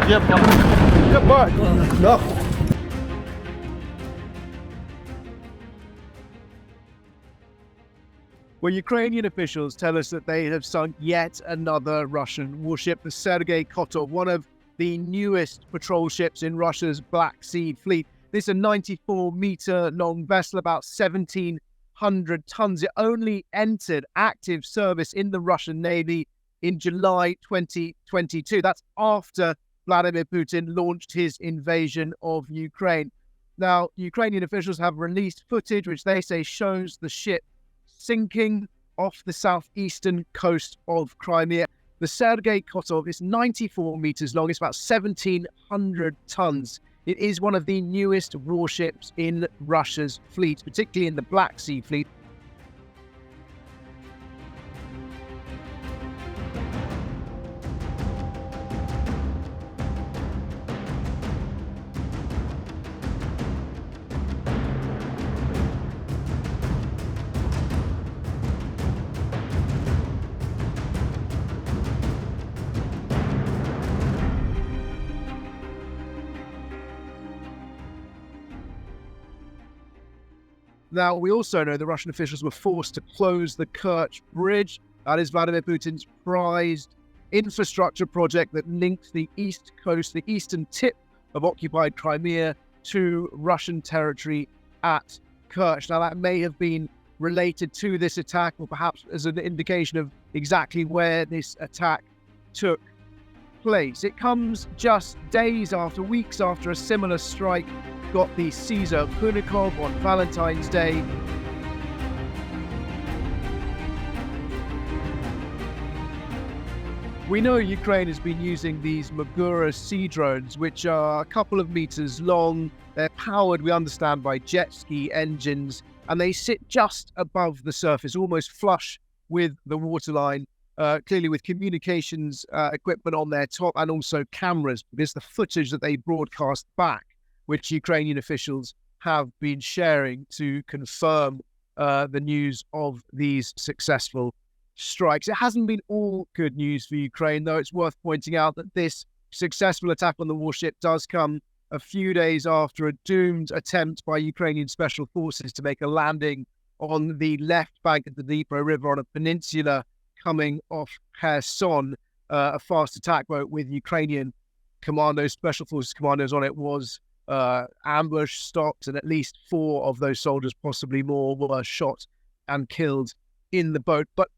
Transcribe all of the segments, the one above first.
Get back! No! Well, Ukrainian officials tell us that they have sunk yet another Russian warship, the Sergey Kotov, one of the newest patrol ships in Russia's Black Sea fleet. This is a 94-meter-long vessel, about 1,700 tons. It only entered active service in the Russian Navy in July 2022. That's after Vladimir Putin launched his invasion of Ukraine. Now, Ukrainian officials have released footage which they say shows the ship sinking off the southeastern coast of Crimea. The Sergey Kotov is 94 meters long. It's about 1,700 tons. It is one of the newest warships in Russia's fleet, particularly in the Black Sea fleet. Now, we also know the Russian officials were forced to close the Kerch bridge. That is Vladimir Putin's prized infrastructure project that links the east coast, the eastern tip of occupied Crimea, to Russian territory at Kerch. Now, that may have been related to this attack, or perhaps as an indication of exactly where this attack took place. It comes just days after, weeks after a similar strike got the Caesar Kunikov on Valentine's Day. We know Ukraine has been using these Magura sea drones, which are a couple of meters long. They're powered, we understand, by jet ski engines, and they sit just above the surface, almost flush with the waterline, clearly with communications equipment on their top and also cameras. There's the footage that they broadcast back, which Ukrainian officials have been sharing to confirm the news of these successful strikes. It hasn't been all good news for Ukraine, though. It's worth pointing out that this successful attack on the warship does come a few days after a doomed attempt by Ukrainian special forces to make a landing on the left bank of the Dnipro River on a peninsula coming off Kherson. A fast attack boat with Ukrainian commandos, special forces commandos on it, was ambush stopped, and at least 4 of those soldiers, possibly more, were shot and killed in the boat. But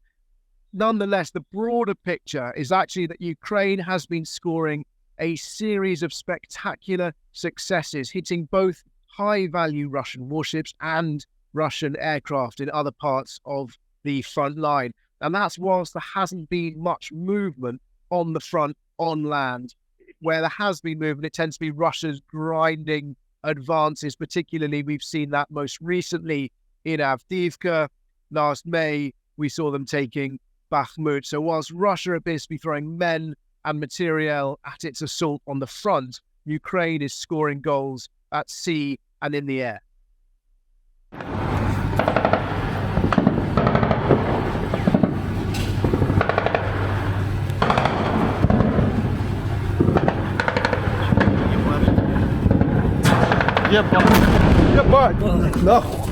nonetheless, the broader picture is actually that Ukraine has been scoring a series of spectacular successes, hitting both high-value Russian warships and Russian aircraft in other parts of the front line. And that's whilst there hasn't been much movement on the front on land. Where there has been movement, it tends to be Russia's grinding advances. Particularly, we've seen that most recently in Avdiivka. Last May, we saw them taking Bakhmut. So whilst Russia appears to be throwing men and materiel at its assault on the front, Ukraine is scoring goals at sea and in the air. Get back! No!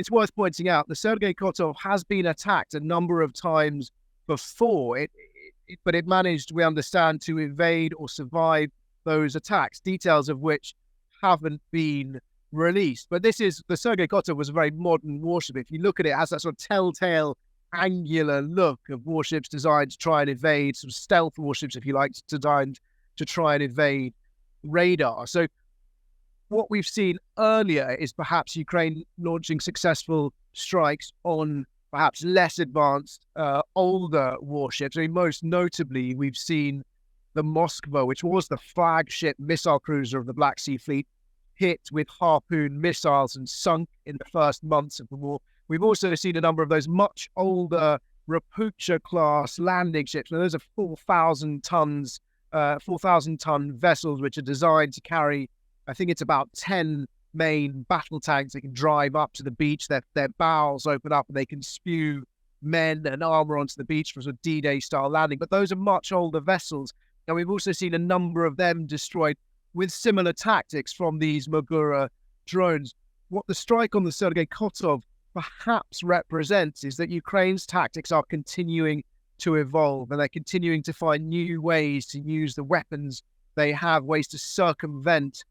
it's worth pointing out that Sergey Kotov has been attacked a number of times before, but it managed, we understand, to evade or survive those attacks, details of which haven't been released. But the Sergey Kotov was a very modern warship. If you look at it, it has that sort of telltale angular look of warships designed to try and evade, sort of stealth warships, if you like, designed to try and evade radar. So what we've seen earlier is perhaps Ukraine launching successful strikes on perhaps less advanced, older warships. I mean, most notably, we've seen the Moskva, which was the flagship missile cruiser of the Black Sea Fleet, hit with Harpoon missiles and sunk in the first months of the war. We've also seen a number of those much older Rapucha-class landing ships. Now, those are 4,000-ton vessels, which are designed to carry, I think it's about 10 main battle tanks. They can drive up to the beach. Their bows open up and they can spew men and armor onto the beach for sort of D-Day style landing. But those are much older vessels. And we've also seen a number of them destroyed with similar tactics from these Magura drones. What the strike on the Sergey Kotov perhaps represents is that Ukraine's tactics are continuing to evolve, and they're continuing to find new ways to use the weapons they have, ways to circumvent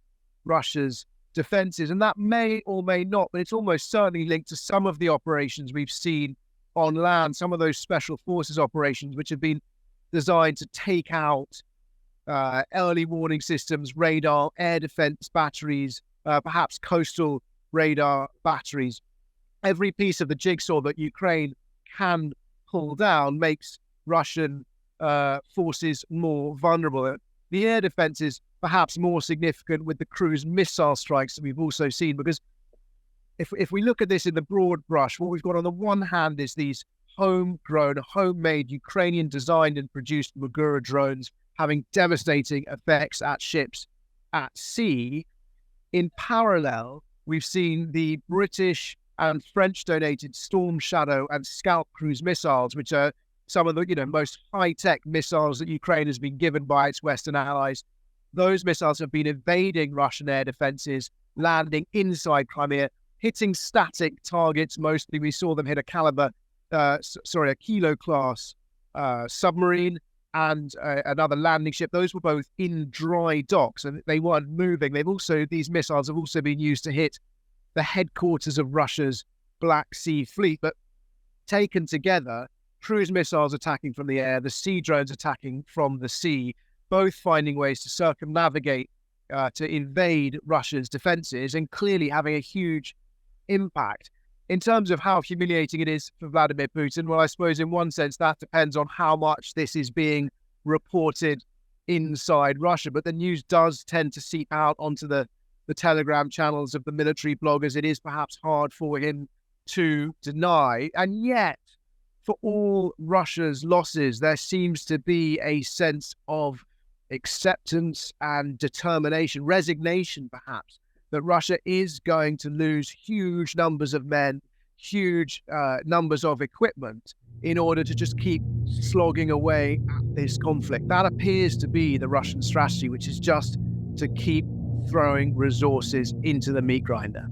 Russia's defenses. And that may or may not, but it's almost certainly linked to some of the operations we've seen on land, some of those special forces operations, which have been designed to take out early warning systems, radar, air defense batteries, perhaps coastal radar batteries. Every piece of the jigsaw that Ukraine can pull down makes Russian forces more vulnerable. The air defense is perhaps more significant with the cruise missile strikes that we've also seen, because if we look at this in the broad brush, what we've got on the one hand is these homegrown, homemade, Ukrainian designed and produced Magura drones having devastating effects at ships at sea. In parallel, we've seen the British and French-donated Storm Shadow and Scalp cruise missiles, which are some of the most high-tech missiles that Ukraine has been given by its Western allies. Those missiles have been evading Russian air defenses, landing inside Crimea, hitting static targets. Mostly, we saw them hit a Kilo-class submarine and another landing ship. Those were both in dry docks, and they weren't moving. These missiles have also been used to hit the headquarters of Russia's Black Sea Fleet. But taken together, cruise missiles attacking from the air, the sea drones attacking from the sea, both finding ways to circumnavigate, to invade Russia's defenses, and clearly having a huge impact. In terms of how humiliating it is for Vladimir Putin, well, I suppose in one sense that depends on how much this is being reported inside Russia. But the news does tend to seep out onto the Telegram channels of the military bloggers. It is perhaps hard for him to deny. And yet, for all Russia's losses, there seems to be a sense of acceptance and determination, resignation perhaps, that Russia is going to lose huge numbers of men, huge numbers of equipment in order to just keep slogging away at this conflict. That appears to be the Russian strategy, which is just to keep throwing resources into the meat grinder.